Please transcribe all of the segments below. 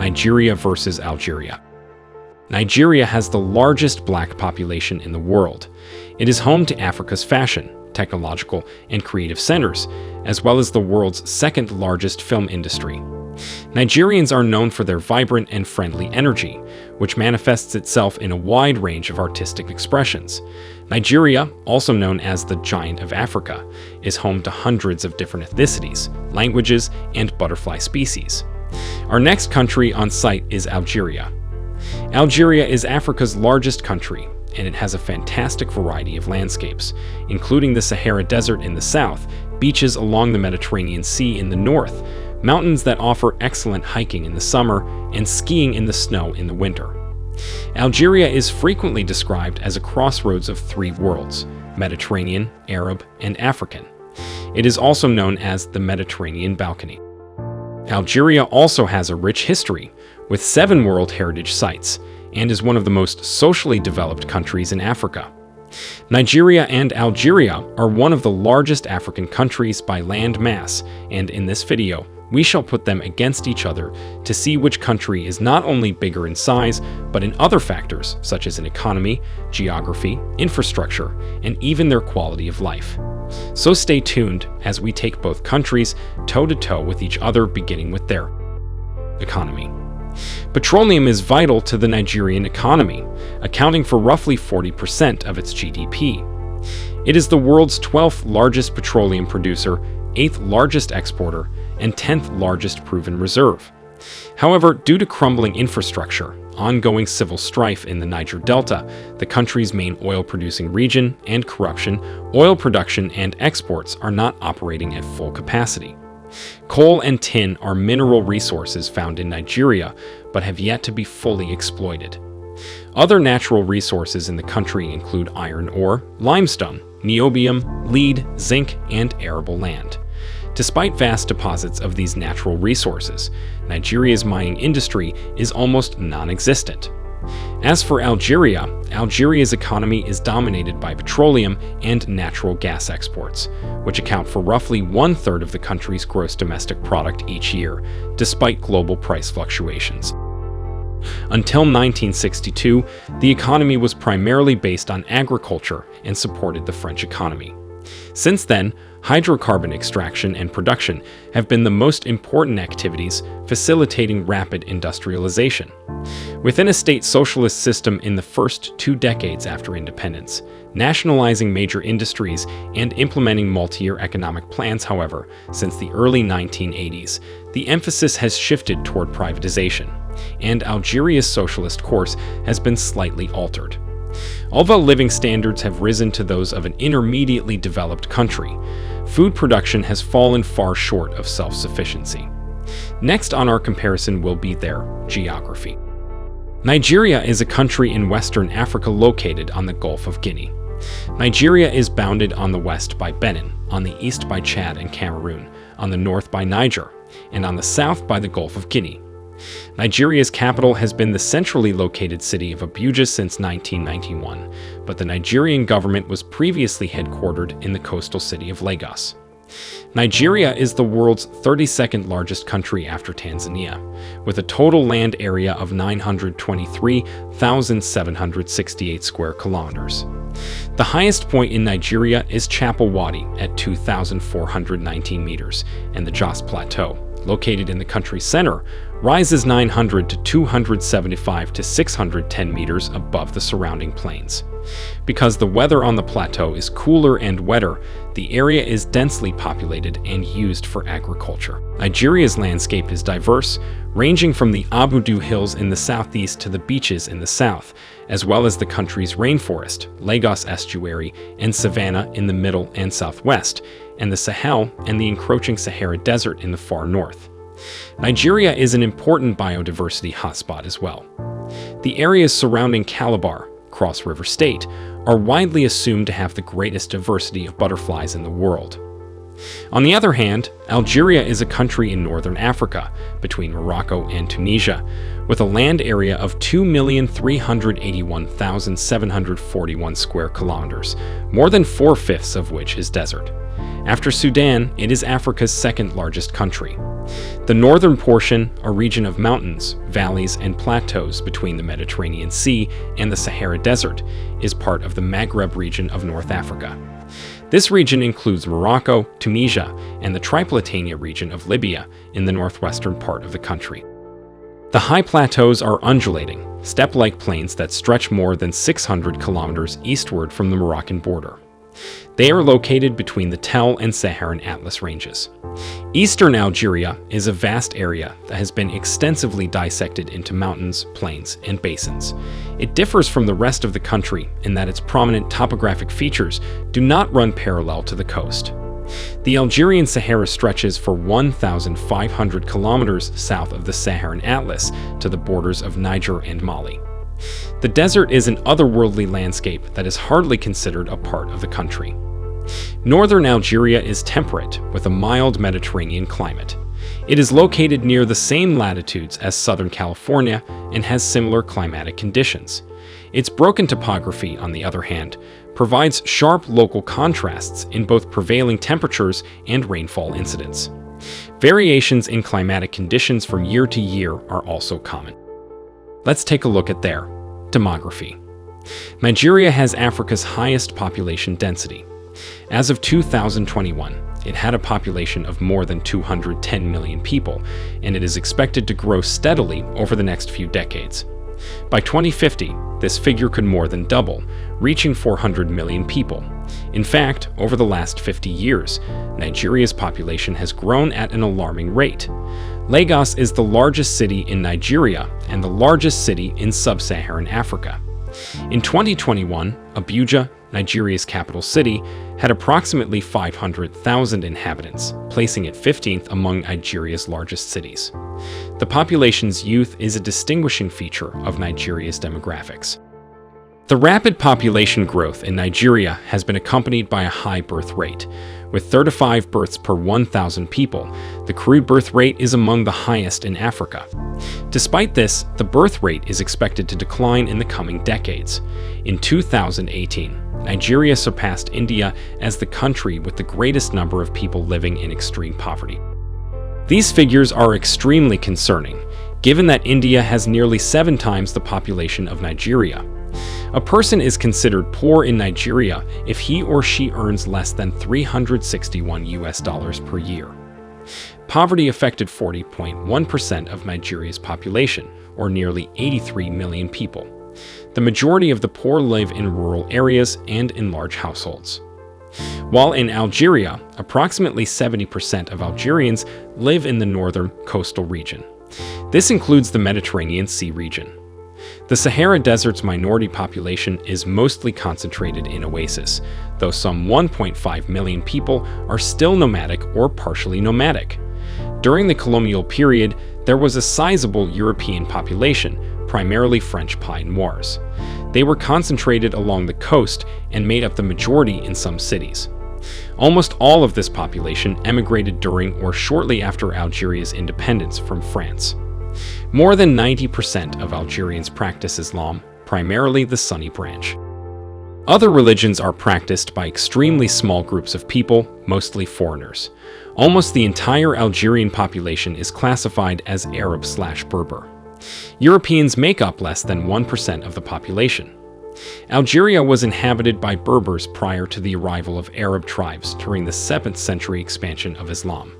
Nigeria versus Algeria. Nigeria has the largest black population in the world. It is home to Africa's fashion, technological, and creative centers, as well as the world's second largest film industry. Nigerians are known for their vibrant and friendly energy, which manifests itself in a wide range of artistic expressions. Nigeria, also known as the Giant of Africa, is home to hundreds of different ethnicities, languages, and butterfly species. Our next country on site is Algeria. Algeria is Africa's largest country, and it has a fantastic variety of landscapes, including the Sahara Desert in the south, beaches along the Mediterranean Sea in the north, mountains that offer excellent hiking in the summer, and skiing in the snow in the winter. Algeria is frequently described as a crossroads of three worlds: Mediterranean, Arab, and African. It is also known as the Mediterranean Balcony. Algeria also has a rich history, with 7 World Heritage Sites, and is one of the most socially developed countries in Africa. Nigeria and Algeria are one of the largest African countries by land mass, and in this video, we shall put them against each other to see which country is not only bigger in size, but in other factors such as in economy, geography, infrastructure, and even their quality of life. So stay tuned as we take both countries toe-to-toe with each other, beginning with their economy. Petroleum is vital to the Nigerian economy, accounting for roughly 40% of its GDP. It is the world's 12th largest petroleum producer, 8th largest exporter, and 10th largest proven reserve. However, due to crumbling infrastructure, ongoing civil strife in the Niger Delta, the country's main oil-producing region, and corruption, oil production and exports are not operating at full capacity. Coal and tin are mineral resources found in Nigeria, but have yet to be fully exploited. Other natural resources in the country include iron ore, limestone, niobium, lead, zinc, and arable land. Despite vast deposits of these natural resources, Nigeria's mining industry is almost non-existent. As for Algeria, Algeria's economy is dominated by petroleum and natural gas exports, which account for roughly 1/3 of the country's gross domestic product each year, despite global price fluctuations. Until 1962, the economy was primarily based on agriculture and supported the French economy. Since then, hydrocarbon extraction and production have been the most important activities, facilitating rapid industrialization. Within a state socialist system in the first 2 decades after independence, nationalizing major industries and implementing multi-year economic plans, however, since the early 1980s, the emphasis has shifted toward privatization, and Algeria's socialist course has been slightly altered. Although living standards have risen to those of an intermediately developed country, food production has fallen far short of self-sufficiency. Next on our comparison will be their geography. Nigeria is a country in Western Africa located on the Gulf of Guinea. Nigeria is bounded on the west by Benin, on the east by Chad and Cameroon, on the north by Niger, and on the south by the Gulf of Guinea. Nigeria's capital has been the centrally located city of Abuja since 1991, but the Nigerian government was previously headquartered in the coastal city of Lagos. Nigeria is the world's 32nd largest country after Tanzania, with a total land area of 923,768 square kilometers. The highest point in Nigeria is Chapel Wadi at 2,419 meters, and the Jos Plateau, located in the country's center, rises 900 to 275 to 610 meters above the surrounding plains. Because the weather on the plateau is cooler and wetter, the area is densely populated and used for agriculture. Nigeria's landscape is diverse, ranging from the Abudu Hills in the southeast to the beaches in the south, as well as the country's rainforest, Lagos Estuary, and savanna in the middle and southwest, and the Sahel and the encroaching Sahara Desert in the far north. Nigeria is an important biodiversity hotspot as well. The areas surrounding Calabar, Cross River State, are widely assumed to have the greatest diversity of butterflies in the world. On the other hand, Algeria is a country in northern Africa, between Morocco and Tunisia, with a land area of 2,381,741 square kilometers, more than 4/5 of which is desert. After Sudan, it is Africa's second largest country. The northern portion, a region of mountains, valleys, and plateaus between the Mediterranean Sea and the Sahara Desert, is part of the Maghreb region of North Africa. This region includes Morocco, Tunisia, and the Tripolitania region of Libya in the northwestern part of the country. The high plateaus are undulating, steppe-like plains that stretch more than 600 kilometers eastward from the Moroccan border. They are located between the Tell and Saharan Atlas ranges. Eastern Algeria is a vast area that has been extensively dissected into mountains, plains, and basins. It differs from the rest of the country in that its prominent topographic features do not run parallel to the coast. The Algerian Sahara stretches for 1,500 kilometers south of the Saharan Atlas to the borders of Niger and Mali. The desert is an otherworldly landscape that is hardly considered a part of the country. Northern Algeria is temperate, with a mild Mediterranean climate. It is located near the same latitudes as Southern California and has similar climatic conditions. Its broken topography, on the other hand, provides sharp local contrasts in both prevailing temperatures and rainfall incidents. Variations in climatic conditions from year to year are also common. Let's take a look at their demography. Nigeria has Africa's highest population density. As of 2021, it had a population of more than 210 million people, and it is expected to grow steadily over the next few decades. By 2050, this figure could more than double, reaching 400 million people. In fact, over the last 50 years, Nigeria's population has grown at an alarming rate. Lagos is the largest city in Nigeria and the largest city in sub-Saharan Africa. In 2021, Abuja, Nigeria's capital city, had approximately 500,000 inhabitants, placing it 15th among Nigeria's largest cities. The population's youth is a distinguishing feature of Nigeria's demographics. The rapid population growth in Nigeria has been accompanied by a high birth rate. With 35 births per 1,000 people, the crude birth rate is among the highest in Africa. Despite this, the birth rate is expected to decline in the coming decades. In 2018, Nigeria surpassed India as the country with the greatest number of people living in extreme poverty. These figures are extremely concerning, given that India has nearly 7 times the population of Nigeria. A person is considered poor in Nigeria if he or she earns less than $361 per year. Poverty affected 40.1% of Nigeria's population, or nearly 83 million people. The majority of the poor live in rural areas and in large households. While in Algeria, approximately 70% of Algerians live in the northern coastal region. This includes the Mediterranean Sea region. The Sahara Desert's minority population is mostly concentrated in oases, though some 1.5 million people are still nomadic or partially nomadic. During the colonial period, there was a sizable European population, primarily French Pied Noirs. They were concentrated along the coast and made up the majority in some cities. Almost all of this population emigrated during or shortly after Algeria's independence from France. More than 90% of Algerians practice Islam, primarily the Sunni branch. Other religions are practiced by extremely small groups of people, mostly foreigners. Almost the entire Algerian population is classified as Arab/Berber. Europeans make up less than 1% of the population. Algeria was inhabited by Berbers prior to the arrival of Arab tribes during the 7th century expansion of Islam.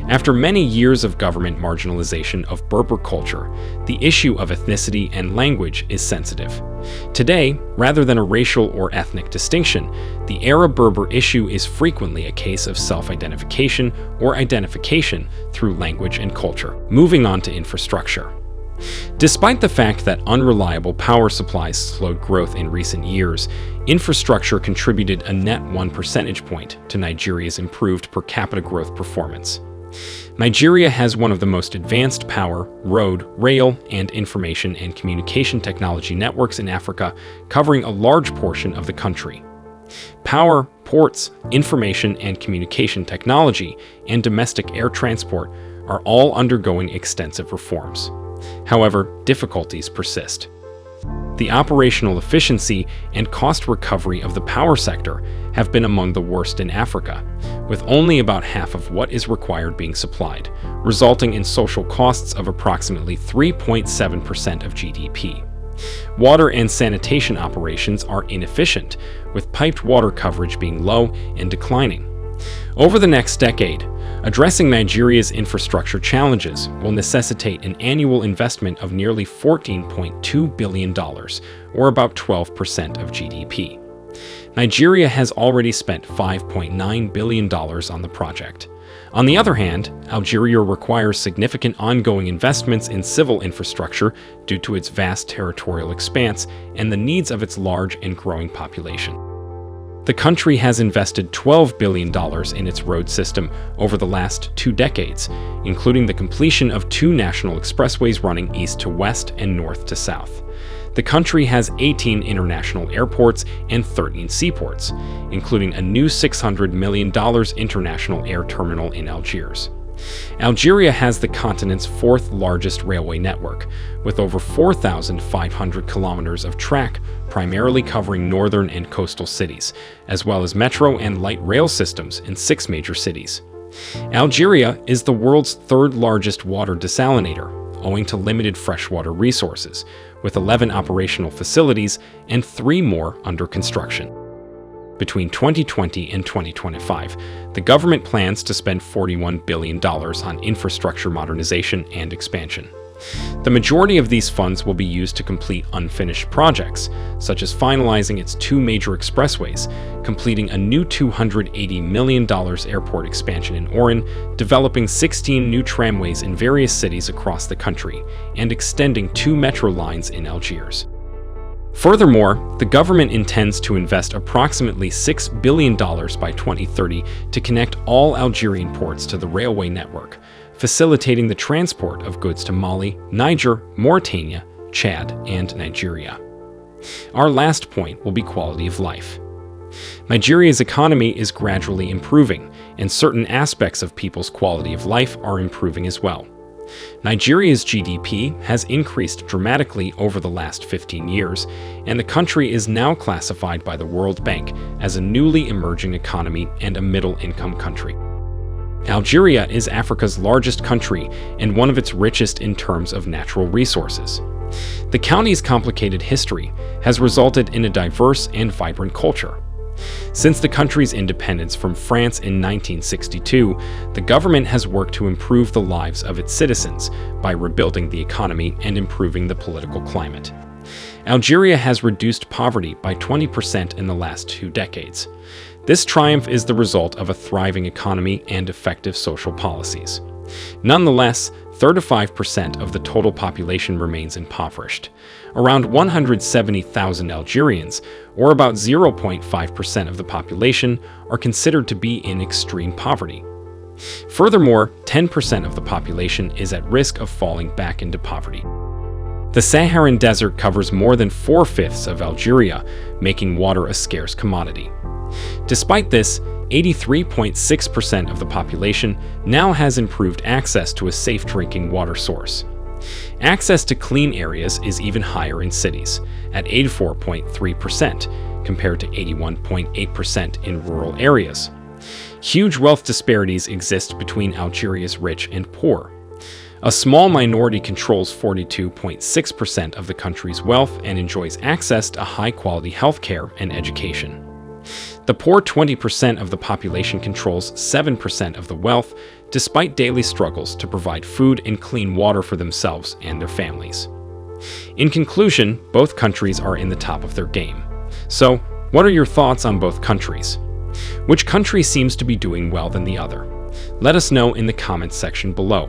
After many years of government marginalization of Berber culture, the issue of ethnicity and language is sensitive. Today, rather than a racial or ethnic distinction, the Arab-Berber issue is frequently a case of self-identification or identification through language and culture. Moving on to infrastructure. Despite the fact that unreliable power supplies slowed growth in recent years, infrastructure contributed a net 1 percentage point to Nigeria's improved per capita growth performance. Nigeria has one of the most advanced power, road, rail, and information and communication technology networks in Africa, covering a large portion of the country. Power, ports, information and communication technology, and domestic air transport are all undergoing extensive reforms. However, difficulties persist. The operational efficiency and cost recovery of the power sector have been among the worst in Africa, with only about half of what is required being supplied, resulting in social costs of approximately 3.7% of GDP. Water and sanitation operations are inefficient, with piped water coverage being low and declining. Over the next decade, addressing Nigeria's infrastructure challenges will necessitate an annual investment of nearly $14.2 billion, or about 12% of GDP. Nigeria has already spent $5.9 billion on the project. On the other hand, Algeria requires significant ongoing investments in civil infrastructure due to its vast territorial expanse and the needs of its large and growing population. The country has invested $12 billion in its road system over the last 2 decades, including the completion of 2 national expressways running east to west and north to south. The country has 18 international airports and 13 seaports, including a new $600 million international air terminal in Algiers. Algeria has the continent's 4th largest railway network, with over 4,500 kilometers of track, primarily covering northern and coastal cities, as well as metro and light rail systems in 6 major cities. Algeria is the world's 3rd largest water desalinator, owing to limited freshwater resources, with 11 operational facilities and 3 more under construction. Between 2020 and 2025, the government plans to spend $41 billion on infrastructure modernization and expansion. The majority of these funds will be used to complete unfinished projects, such as finalizing its 2 major expressways, completing a new $280 million airport expansion in Oran, developing 16 new tramways in various cities across the country, and extending 2 metro lines in Algiers. Furthermore, the government intends to invest approximately $6 billion by 2030 to connect all Algerian ports to the railway network, facilitating the transport of goods to Mali, Niger, Mauritania, Chad, and Nigeria. Our last point will be quality of life. Nigeria's economy is gradually improving, and certain aspects of people's quality of life are improving as well. Nigeria's GDP has increased dramatically over the last 15 years, and the country is now classified by the World Bank as a newly emerging economy and a middle-income country. Algeria is Africa's largest country and one of its richest in terms of natural resources. The country's complicated history has resulted in a diverse and vibrant culture. Since the country's independence from France in 1962, the government has worked to improve the lives of its citizens by rebuilding the economy and improving the political climate. Algeria has reduced poverty by 20% in the last 2 decades. This triumph is the result of a thriving economy and effective social policies. Nonetheless, 35% of the total population remains impoverished. Around 170,000 Algerians, or about 0.5% of the population, are considered to be in extreme poverty. Furthermore, 10% of the population is at risk of falling back into poverty. The Saharan Desert covers more than 4/5 of Algeria, making water a scarce commodity. Despite this, 83.6% of the population now has improved access to a safe drinking water source. Access to clean areas is even higher in cities, at 84.3%, compared to 81.8% in rural areas. Huge wealth disparities exist between Algeria's rich and poor. A small minority controls 42.6% of the country's wealth and enjoys access to high-quality healthcare and education. The poor 20% of the population controls 7% of the wealth, despite daily struggles to provide food and clean water for themselves and their families. In conclusion, both countries are in the top of their game. So, what are your thoughts on both countries? Which country seems to be doing well than the other? Let us know in the comments section below.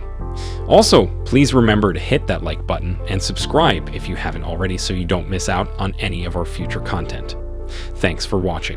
Also, please remember to hit that like button and subscribe if you haven't already so you don't miss out on any of our future content. Thanks for watching.